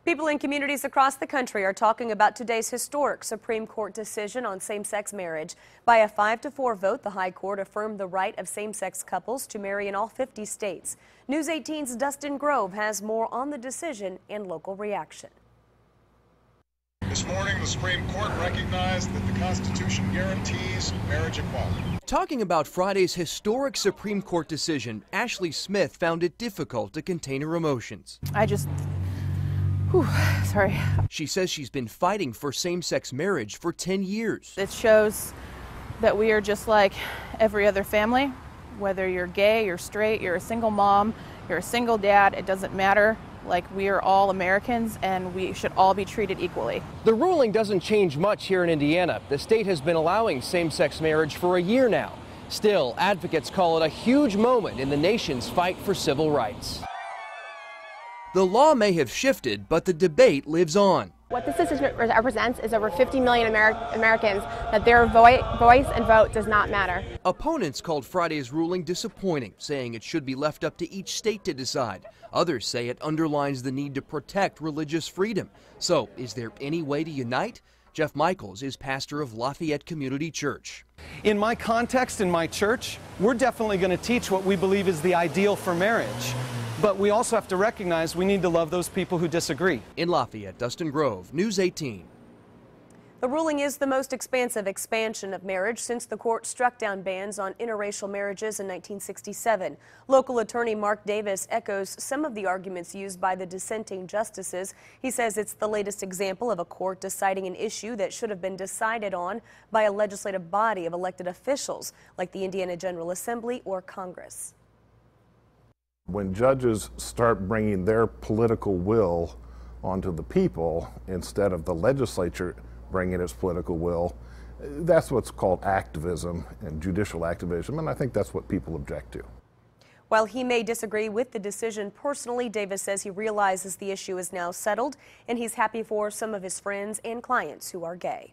People in communities across the country are talking about today's historic Supreme Court decision on same-sex marriage. By a 5-4 vote, the High Court affirmed the right of same-sex couples to marry in all 50 states. News 18's Dustin Grove has more on the decision and local reaction. This morning, the Supreme Court recognized that the Constitution guarantees marriage equality. Talking about Friday's historic Supreme Court decision, Ashley Smith found it difficult to contain her emotions. Sorry. She says she's been fighting for same-sex marriage for 10 years. It shows that we are just like every other family. Whether you're gay, you're straight, you're a single mom, you're a single dad, it doesn't matter. Like, we are all Americans and we should all be treated equally. The ruling doesn't change much here in Indiana. The state has been allowing same-sex marriage for a year now. Still, advocates call it a huge moment in the nation's fight for civil rights. The law may have shifted, but the debate lives on. What this decision represents is over 50 million Americans that their voice and vote does not matter. Opponents called Friday's ruling disappointing, saying it should be left up to each state to decide. Others say it underlines the need to protect religious freedom. So, is there any way to unite? Jeff Michaels is pastor of Lafayette Community Church. In my context, in my church, we're definitely going to teach what we believe is the ideal for marriage. But we also have to recognize we need to love those people who disagree. In Lafayette, Dustin Grove, News 18. The ruling is the most expansive expansion of marriage since the court struck down bans on interracial marriages in 1967. Local attorney Mark Davis echoes some of the arguments used by the dissenting justices. He says it's the latest example of a court deciding an issue that should have been decided on by a legislative body of elected officials like the Indiana General Assembly or Congress. When judges start bringing their political will onto the people instead of the legislature bringing its political will, that's what's called activism and judicial activism, and I think that's what people object to. While he may disagree with the decision personally, Davis says he realizes the issue is now settled, and he's happy for some of his friends and clients who are gay.